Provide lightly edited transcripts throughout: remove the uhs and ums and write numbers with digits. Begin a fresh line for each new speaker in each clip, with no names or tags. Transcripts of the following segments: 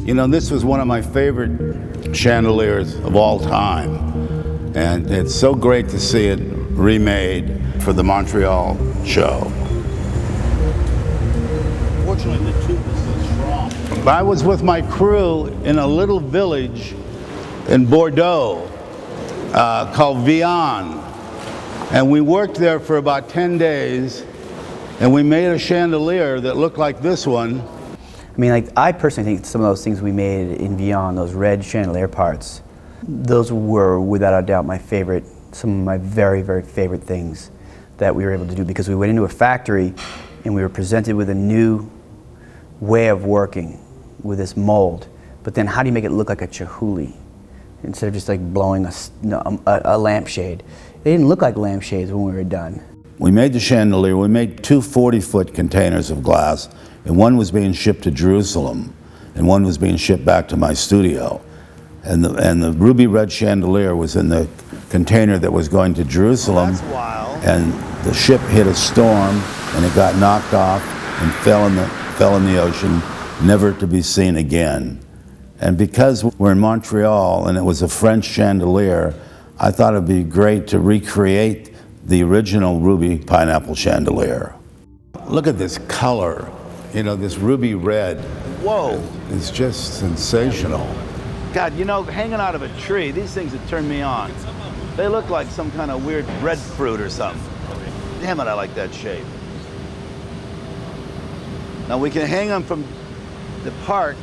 You know, this was one of my favorite chandeliers of all time. And it's so great to see it remade for the Montreal show. Fortunately, the tube is so strong. I was with my crew in a little village in Bordeaux called Vianne. And we worked there for about 10 days, and we made a chandelier that looked like this one.
I mean, like, I personally think some of those things we made in Vianne, those red chandelier parts, those were, without a doubt, my favorite, some of my very, very favorite things that we were able to do, because we went into a factory and we were presented with a new way of working with this mold. But then how do you make it look like a Chihuly instead of just like blowing a lampshade? They didn't look like lampshades when we were done.
We made the chandelier. We made two 40-foot containers of glass, and one was being shipped to Jerusalem, and one was being shipped back to my studio. And the ruby red chandelier was in the container that was going to Jerusalem.
That's wild.
And the ship hit a storm, and it got knocked off and fell in the ocean, never to be seen again. And because we're in Montreal and it was a French chandelier, I thought it'd be great to recreate the original ruby pineapple chandelier. Look at this color, you know, this ruby red.
Whoa.
It's just sensational.
God, you know, hanging out of a tree, these things that turn me on. They look like some kind of weird breadfruit or something. Damn it, I like that shape. Now we can hang them from the park.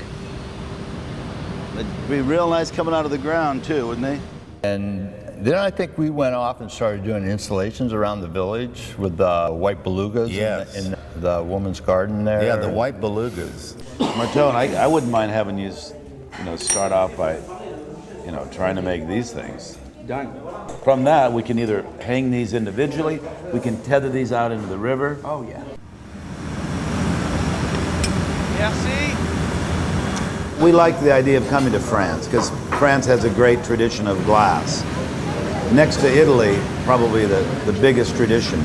They'd be real nice coming out of the ground too, wouldn't they?
And then I think we went off and started doing installations around the village with the white belugas.
Yes.
in the woman's garden there.
Yeah, the white belugas.
Martone, I wouldn't mind having you, start off by, trying to make these things.
Done.
From that, we can either hang these individually, we can tether these out into the river.
Oh, yeah. Merci. We like the idea of coming to France because France has a great tradition of glass. Next to Italy, probably the biggest tradition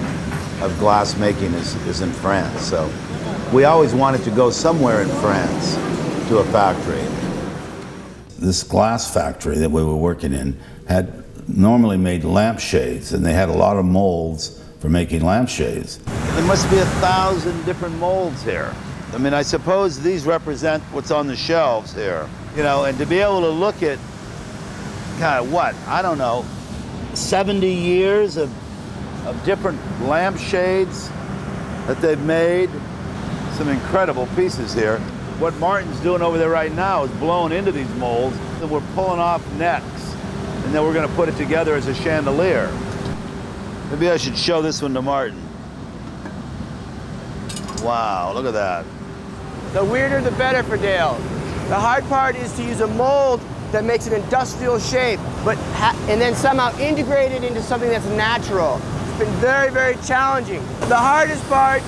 of glass making is in France. So we always wanted to go somewhere in France to a factory.
This glass factory that we were working in had normally made lampshades, and they had a lot of molds for making lampshades.
There must be 1,000 different molds here. I mean, I suppose these represent what's on the shelves here. And to be able to look at, God, what? I don't know, 70 years of different lampshades that they've made. Some incredible pieces here. What Martin's doing over there right now is blowing into these molds, and we're pulling off necks, and then we're going to put it together as a chandelier. Maybe I should show this one to Martin. Wow, look at that.
The weirder the better for Dale. The hard part is to use a mold that makes an industrial shape, and then somehow integrate it into something that's natural. It's been very, very challenging. The hardest part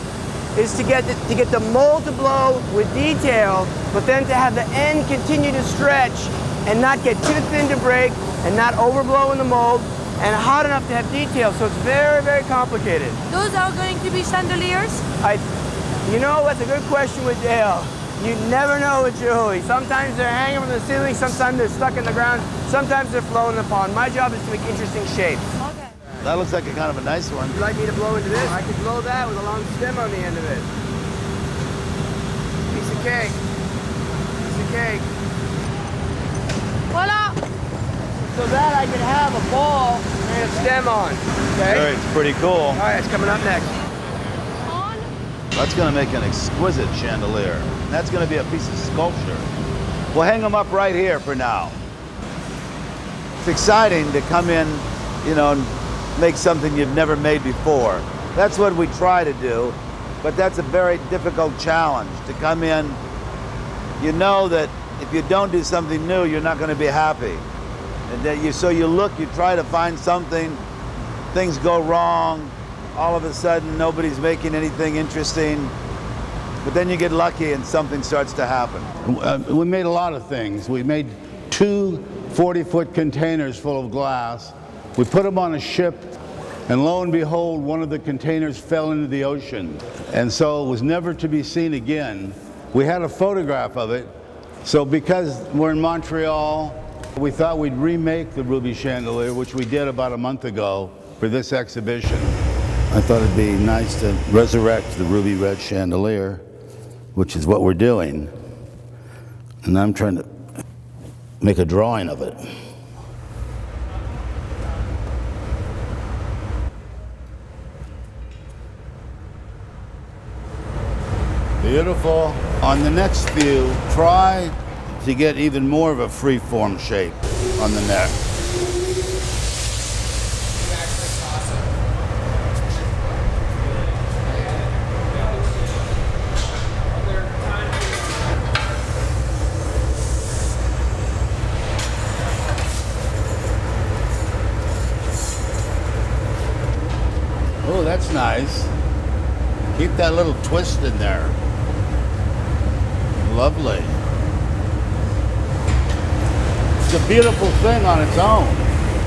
is to get the mold to blow with detail, but then to have the end continue to stretch and not get too thin to break and not overblow in the mold and hot enough to have detail. So it's very, very complicated.
Those are going to be chandeliers?
That's a good question with Dale. You never know with Chiuly. Sometimes they're hanging from the ceiling, sometimes they're stuck in the ground, sometimes they're floating in the pond. My job is to make interesting shapes.
Okay.
That looks like a kind of a nice one.
Would you like me to blow into this? I could blow that with a long stem on the end of it. Piece of cake. Piece of cake.
Voila!
So that I could have a ball and a stem on. Okay?
It's pretty cool.
All right, it's coming up next.
On.
That's going to make an exquisite chandelier. That's going to be a piece of sculpture. We'll hang them up right here for now. It's exciting to come in, and make something you've never made before. That's what we try to do, but that's a very difficult challenge to come in. You know that if you don't do something new, you're not going to be happy. And that you try to find something, things go wrong, all of a sudden nobody's making anything interesting, but then you get lucky and something starts to happen.
We made a lot of things. We made two 40-foot containers full of glass. We put them on a ship, and lo and behold, one of the containers fell into the ocean. And so it was never to be seen again. We had a photograph of it,
So because we're in Montreal, we thought we'd remake the ruby chandelier, which we did about a month ago for this exhibition.
I thought it'd be nice to resurrect the ruby red chandelier, which is what we're doing. And I'm trying to make a drawing of it.
Beautiful. On the next view, try to get even more of a free-form shape on the neck. Oh, that's nice. Keep that little twist in there. Lovely. It's a beautiful thing on its own.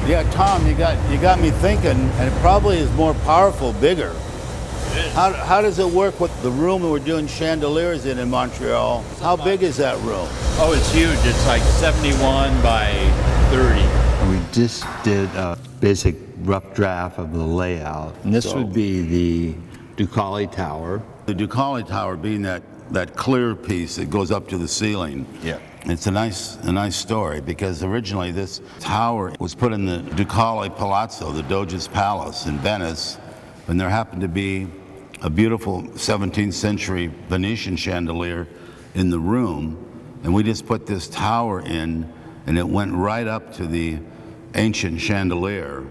Yeah, Tom, you got me thinking, and it probably is more powerful, bigger. How does it work with the room that we're doing chandeliers in Montreal? How big is that room?
Oh, it's huge. It's like 71 by 30.
We just did a basic rough draft of the layout. And this would be the Chiuly Tower.
The Chiuly Tower being that clear piece that goes up to the ceiling.
Yeah.
It's a nice story because originally this tower was put in the Chiuly Palazzo, the Doge's Palace in Venice, and there happened to be a beautiful 17th century Venetian chandelier in the room, and we just put this tower in, and it went right up to the ancient chandelier,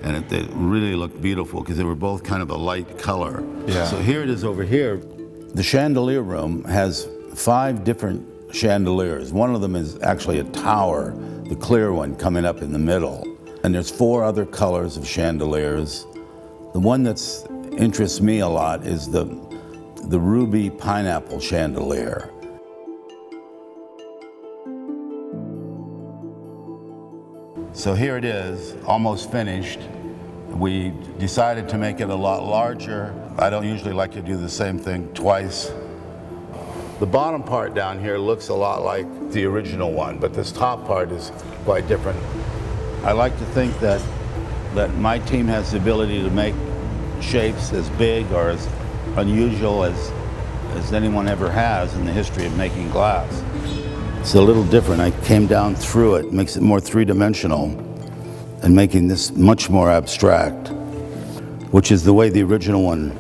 and it really looked beautiful because they were both kind of a light color.
Yeah.
So here it is over here. The chandelier room has 5 different chandeliers. One of them is actually a tower, the clear one coming up in the middle. And there's 4 other colors of chandeliers. The one that interests me a lot is the ruby pineapple chandelier. So here it is, almost finished. We decided to make it a lot larger. I don't usually like to do the same thing twice. The bottom part down here looks a lot like the original one, but this top part is quite different. I like to think that my team has the ability to make shapes as big or as unusual as anyone ever has in the history of making glass. It's a little different. I came down through it, makes it more three-dimensional, and making this much more abstract, which is the way the original one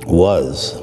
was.